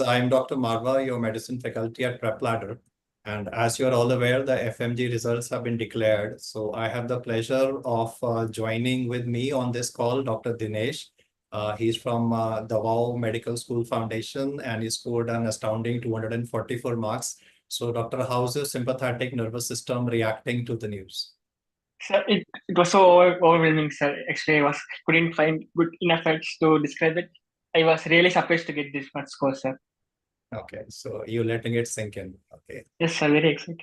I'm Dr. Marwah, your medicine faculty at PrepLadder. And as you're all aware, the FMG results have been declared. So I have the pleasure of joining with me on this call, Dr. Dinesh. He's from the WOW Medical School Foundation and he scored an astounding 244 marks. So, Doctor, how's your sympathetic nervous system reacting to the news? Sir, it was so overwhelming, sir. Actually, couldn't find good enough words to describe it. I was really surprised to get this much score, sir. Okay, so you're letting it sink in. Okay. Yes, sir, very excited.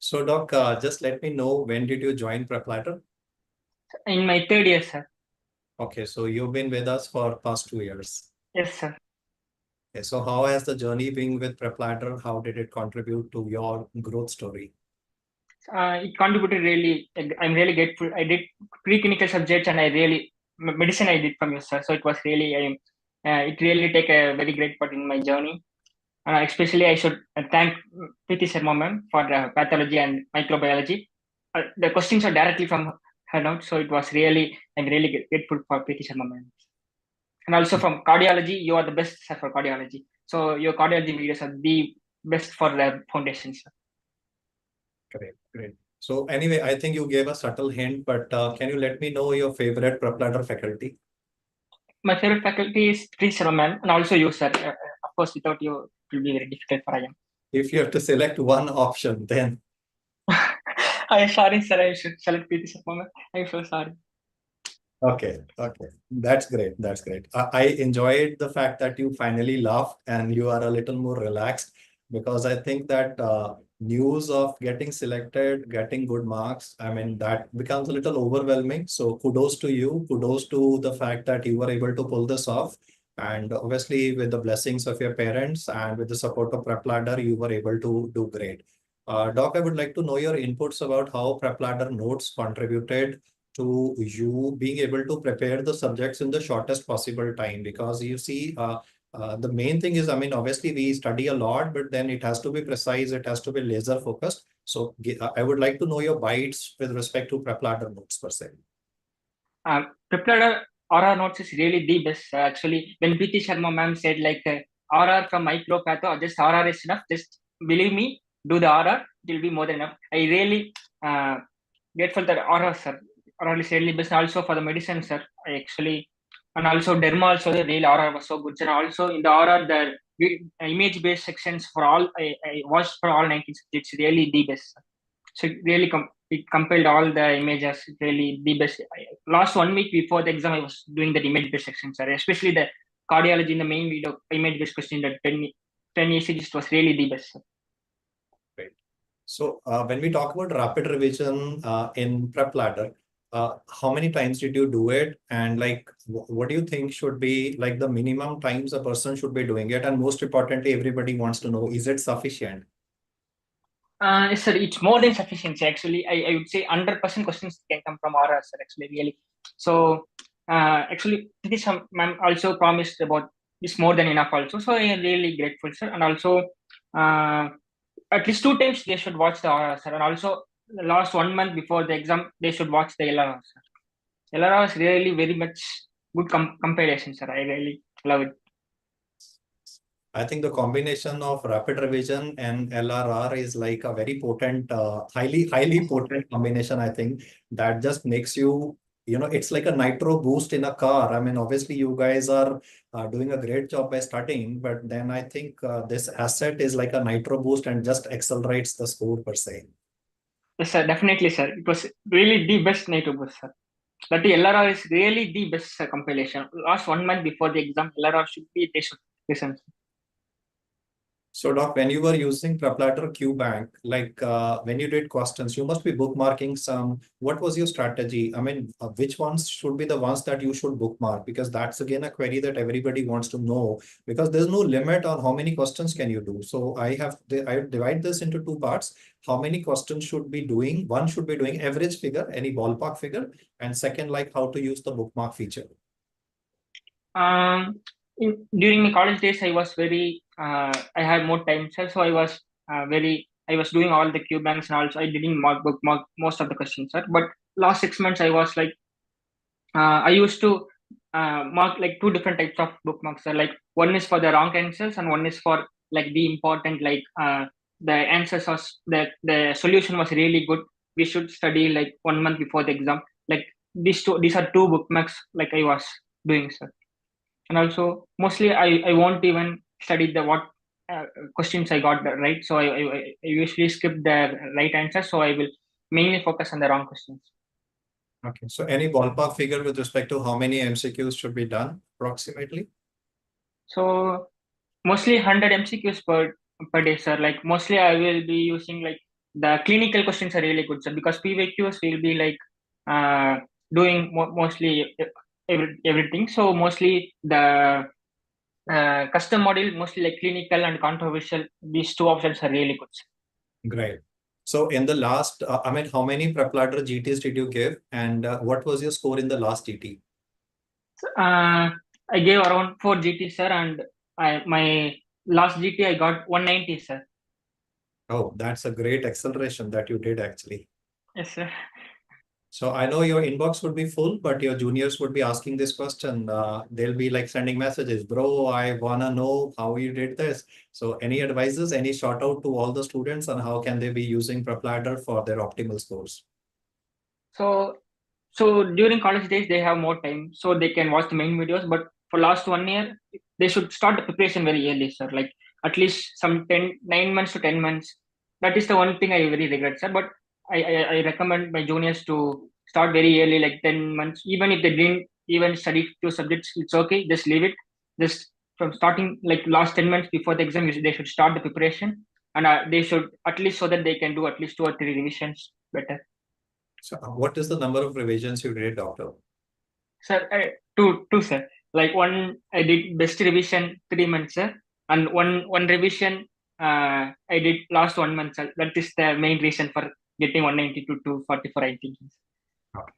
So, Doc, just let me know, when did you join PrepLadder? In my third year, sir. Okay, so you've been with us for past 2 years. Yes, sir. Okay, so how has the journey been with PrepLadder? How did it contribute to your growth story? It contributed really. I'm really grateful. I did preclinical subjects and medicine I did from you, sir. So it was really, it really take a very great part in my journey. Especially, I should thank PT Sharma ma'am for pathology and microbiology. The questions are directly from her notes, so it was really, I'm really grateful for PT Sharma ma'am. And also from cardiology, you are the best, sir, for cardiology. So your cardiology videos are the best for the foundation, sir. Great, great. So anyway, I think you gave a subtle hint, but can you let me know your favorite PrepLadder faculty? My favorite faculty is PT Sharma ma'am, and also you, sir. Of course, without you, it will be very difficult for IM. If you have to select one option, then I'm sorry, sir. I should select PT Sharma ma'am. I'm so sorry. okay, okay. That's great. That's great. I enjoyed the fact that you finally laughed and you are a little more relaxed, because I think that news of getting selected, getting good marks, I mean, that becomes a little overwhelming. So kudos to you. Kudos to the fact that you were able to pull this off. And obviously, with the blessings of your parents and with the support of PrepLadder, you were able to do great. Doc, I would like to know your inputs about how PrepLadder notes contributed to you being able to prepare the subjects in the shortest possible time. Because you see, the main thing is, I mean, obviously we study a lot, but then it has to be precise, it has to be laser focused. So I would like to know your bites with respect to PrepLadder notes per se. PrepLadder RR notes is really the best. Actually, when PT Sharma ma'am said like RR from micropatho, just RR is enough. Just believe me, do the RR. It will be more than enough. I really grateful that RR, sir. RR is really best. Also for the medicine, sir. I actually, and also derma also the real RR was so good, sir. Also in the RR, the image-based sections for all, I watched for all 19 subjects. Really the best, sir. So it really it compiled all the images. Really the best. Last 1 week before the exam, I was doing the image-based section, sir. Especially the cardiology in the main video, image-based question, the 10 ECGs was really the best, sir. Great. So when we talk about rapid revision in PrepLadder, how many times did you do it? And like, what do you think should be like the minimum times a person should be doing it? And most importantly, everybody wants to know, is it sufficient? Yes, sir, it's more than sufficient. Actually, I would say 100% questions can come from RR, sir. Actually, really. So, actually, this ma'am also promised about this more than enough. Also, so I am really grateful, sir. And also, at least 2 times they should watch the RR, sir. And also, the last 1 month before the exam, they should watch the LRR, sir. LRR is really very much good compilation, sir. I really love it. I think the combination of rapid revision and LRR is like a very potent, highly potent combination. I think that just makes you, it's like a nitro boost in a car. I mean, obviously you guys are doing a great job by starting, but then I think this asset is like a nitro boost and just accelerates the score per se. Yes, sir. Definitely, sir. It was really the best Nitro Boost, sir. But the LRR is really the best compilation. Last 1 month before the exam, LRR should be they should listen. So, Doc, when you were using PrepLadder Qbank, like when you did questions, you must be bookmarking some. What was your strategy? I mean, which ones should be the ones that you should bookmark? Because that's again a query that everybody wants to know. Because there's no limit on how many questions can you do. So I divide this into two parts. How many questions should be doing? One should be doing average figure, any ballpark figure, and second, like how to use the bookmark feature. During my college days, I was very I had more time, sir. So I was doing all the Qbanks and also I didn't bookmark most of the questions, sir. But last 6 months, I was like I used to mark like two different types of bookmarks. So like one is for the wrong answers and one is for like the important like the answers was the solution was really good. We should study like 1 month before the exam. Like these are two bookmarks like I was doing, sir. And also mostly I won't even study the what questions I got right. So I usually skip the right answer. So I will mainly focus on the wrong questions. Okay, so any ballpark figure with respect to how many MCQs should be done approximately? So mostly 100 MCQs per day, sir. Like mostly I will be using like the clinical questions are really good, sir, because PVQs will be like uh, doing mostly everything. So mostly the custom module, mostly like clinical and controversial. These two options are really good, sir. Great. So in the last, I mean, how many PrepLadder GTs did you give, and what was your score in the last GT? I gave around 4 GT, sir, and my last GT I got 190, sir. Oh, that's a great acceleration that you did actually. Yes, sir. So I know your inbox would be full, but your juniors would be asking this question. They'll be like sending messages, bro, I wanna know how you did this. So any advices, any shout out to all the students on how can they be using PrepLadder for their optimal scores? So during college days they have more time, so they can watch the main videos. But for last 1 year, they should start the preparation very early, sir. Like at least some 9 months to 10 months. That is the one thing I very regret, sir. But I recommend my juniors to start very early, like 10 months. Even if they didn't even study two subjects, it's okay. Just leave it. Just from starting like last 10 months before the exam, they should start the preparation, and they should at least so that they can do at least 2 or 3 revisions better. So what is the number of revisions you did, doctor? Sir, two, sir. Like one, I did best revision 3 months, sir, and one revision I did last 1 month, sir. That is the main reason for getting 190 to 244, I think. Okay.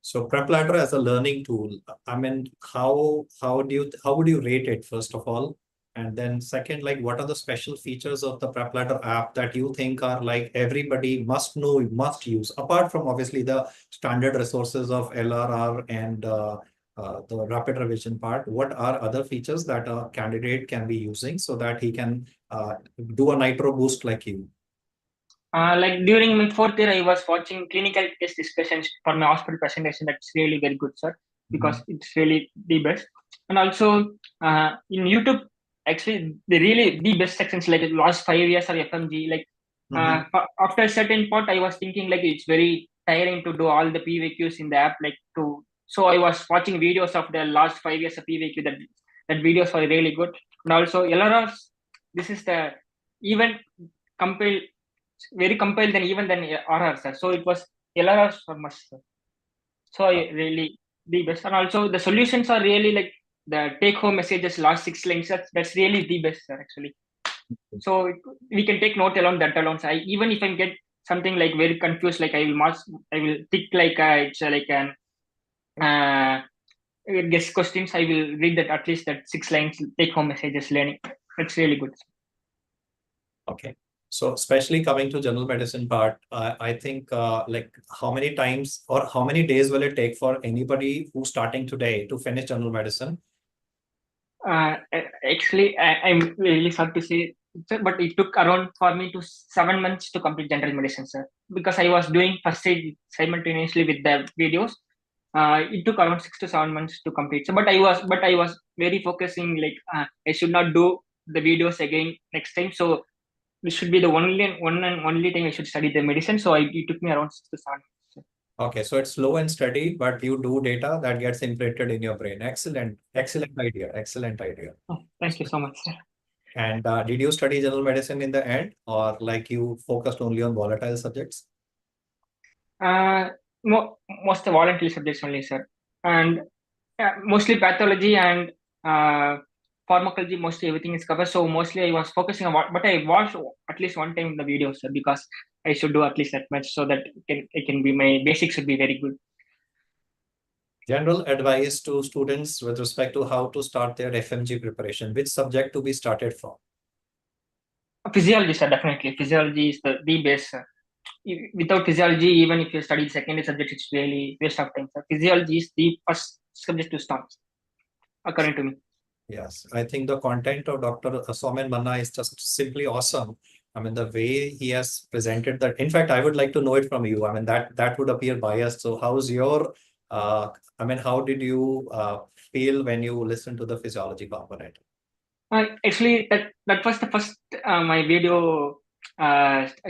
So PrepLadder as a learning tool, I mean, how would you rate it first of all? And then second, like what are the special features of the PrepLadder app that you think are like everybody must know, must use, apart from obviously the standard resources of LRR and the rapid revision part? What are other features that a candidate can be using so that he can do a Nitro Boost like you? Like during my fourth year, I was watching clinical test discussions for my hospital presentation. That's really very good, sir, because Mhm. it's really the best. And also in YouTube, actually, the really the best sections like last 5 years of FMG. Like Mhm. after a certain point, I was thinking like it's very tiring to do all the PVQs in the app. Like to so I was watching videos of the last 5 years of PVQ. That videos were really good. And also LRRs. This is the even compile very compiled than even than RR, sir. So it was LRRs for much, sir. So I really the best. And also the solutions are really like the take home messages last 6 lines. That's really the best, sir, actually. So we can take note along that alone. So even if I get something like very confused, like I will tick like it's like an uh, guess questions. I will read that at least that 6 lines take home messages learning. That's really good. Okay. So especially coming to general medicine part, I think like how many times or how many days will it take for anybody who's starting today to finish general medicine? Actually, I'm really sorry to say, sir, but it took around for me to 7 months to complete general medicine, sir, because I was doing first aid simultaneously with the videos. It took around 6 to 7 months to complete. So, but I was very focusing like I should not do the videos again next time. So this should be the one and only time I should study the medicine. So it took me around 6 to 7 months. Okay, so it's slow and steady, but you do data that gets imprinted in your brain. Excellent, excellent idea, excellent idea. Oh, thank you so much, sir. And did you study general medicine in the end, or like you focused only on volatile subjects? Uh, most of voluntary subjects only, sir, and mostly pathology and uh, pharmacology. Mostly everything is covered. So mostly I was focusing on what, but I watched at least one time the videos, sir, because I should do at least that much so that it can be my basics should be very good. General advice to students with respect to how to start their FMG preparation, which subject to be started from? Physiology, sir, definitely. Physiology is the base, sir. Without physiology, even if you study secondary subject, it's really waste of time, sir. Physiology is the first subject to start. according to me. Yes, I think the content of Dr. Somen Manna is just simply awesome. I mean, the way he has presented that. In fact, I would like to know it from you. I mean, that would appear biased. So, how's your? I mean, how did you feel when you listened to the physiology component? Actually, that was the first my video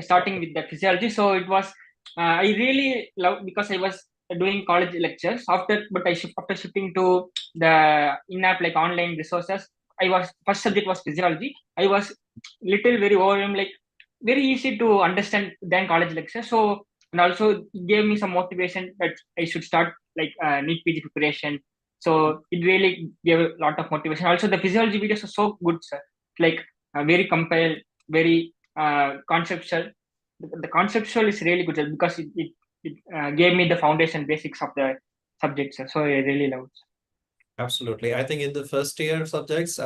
starting with the physiology. So it was I really loved because I was doing college lectures after, but after shifting to the in-app like online resources. I was first subject was physiology. I was little very overwhelmed, like very easy to understand than college lectures. So and also it gave me some motivation that I should start like NEET PG preparation. So it really gave a lot of motivation. Also, the physiology videos are so good, sir. Like very compiled, very conceptual. The conceptual is really good, sir, because it gave me the foundation basics of the subject, sir. So I really loved it. Absolutely. I think in the first year subjects,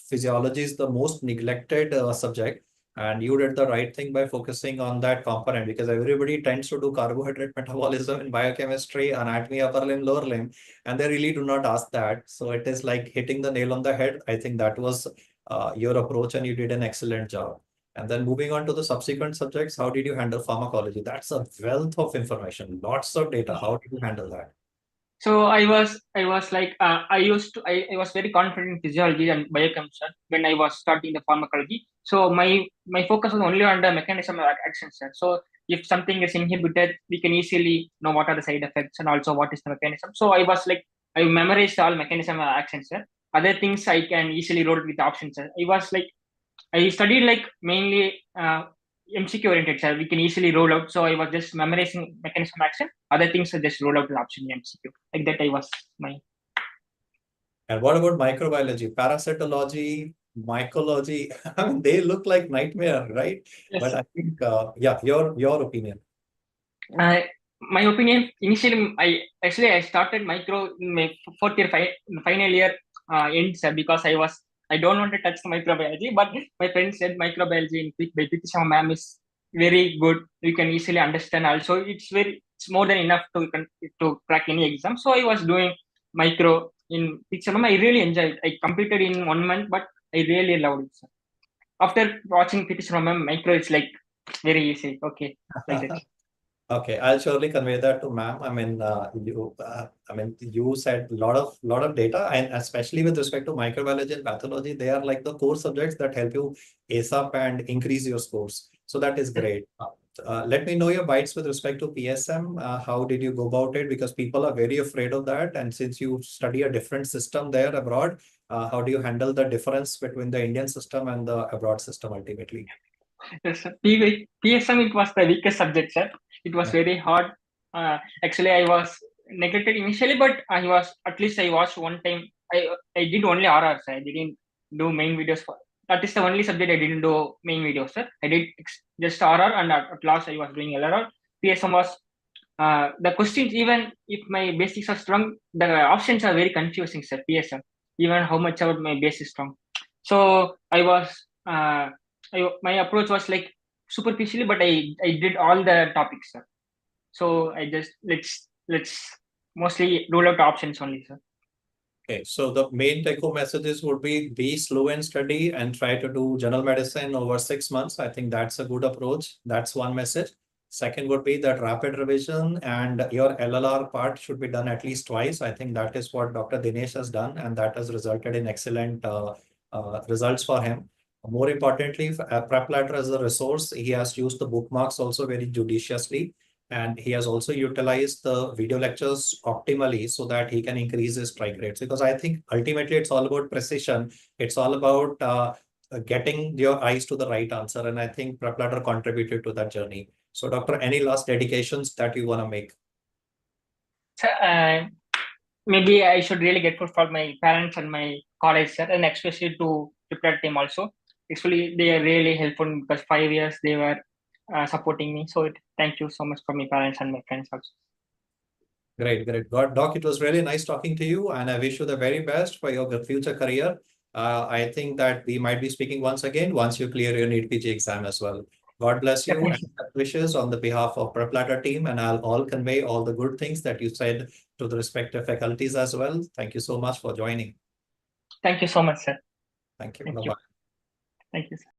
physiology is the most neglected subject. And you did the right thing by focusing on that component because everybody tends to do carbohydrate metabolism in biochemistry, anatomy, upper limb, lower limb, and they really do not ask that. So it is like hitting the nail on the head. I think that was your approach and you did an excellent job. And then moving on to the subsequent subjects, how did you handle pharmacology? That's a wealth of information, lots of data. How did you handle that? So I was like I was very confident in physiology and biochemistry when I was starting the pharmacology. So my focus was only on the mechanism of action, sir. So if something is inhibited, we can easily know what are the side effects and also what is the mechanism. So I was like I memorized all mechanism of action, sir. Other things I can easily roll with the options, sir. I was like I studied like mainly MCQ oriented, sir. We can easily roll out. So I was just memorizing mechanism action. Other things I just roll out the option in MCQ. Like that, I was my. And what about microbiology, parasitology, mycology? I mean, they look like nightmare, right? But Yes. I think, yeah, your opinion. Uh, my opinion. Initially, I started micro in my fourth year, final year end, sir, because I don't want to touch the microbiology, but my friend said microbiology in by Pritisha ma'am is very good. You can easily understand. Also, it's more than enough to crack any exam. So I was doing micro in Pritisha ma'am. I really enjoyed. I completed in 1 month, but I really loved it, sir. After watching Pritisha ma'am, micro is like very easy. Okay, like that. Okay, I'll surely convey that to ma'am. I mean, you said a lot of data, and especially with respect to microbiology and pathology, they are like the core subjects that help you ace up and increase your scores. So that is great. Let me know your bites with respect to PSM. How did you go about it? Because people are very afraid of that, and since you study a different system there abroad, how do you handle the difference between the Indian system and the abroad system ultimately? Yes, sir. PSM, it was the weakest subject, sir. It was very hard. Actually, I was neglected initially, but I was at least I watched one time. I did only RRs. I didn't do main videos for. That is the only subject I didn't do main videos, sir. I did just RR, and at last I was doing LRR. PSM was the questions. Even if my basics are strong, the options are very confusing, sir. PSM, even how much about my base is strong. So I was. My approach was like superficially, but I did all the topics, sir. So I just let's mostly rule out options only, sir. Okay, so the main take-home messages would be slow and steady and try to do general medicine over 6 months. I think that's a good approach. That's one message. Second would be that rapid revision and your LLR part should be done at least twice. I think that is what Dr. Dinesh has done, and that has resulted in excellent results for him. More importantly, PrepLadder as a resource, he has used the bookmarks also very judiciously. And he has also utilized the video lectures optimally so that he can increase his strike rates. Because I think ultimately it's all about precision. It's all about getting your eyes to the right answer. And I think PrepLadder contributed to that journey. So, Doctor, any last dedications that you want to make? So, maybe I should really get for my parents and my college, sir, and especially to prepare team also. Actually, they are really helpful because 5 years they were supporting me. So thank you so much for my parents and my friends also. Great, great. God, Doc, it was really nice talking to you, and I wish you the very best for your future career. I think that we might be speaking once again once you clear your NEET PG exam as well. God bless you and Definitely. best wishes on the behalf of PrepLadder team, and I'll all convey all the good things that you said to the respective faculties as well. Thank you so much for joining. Thank you so much, sir. Thank you. Thank you. Bye-bye. Thank you, sir.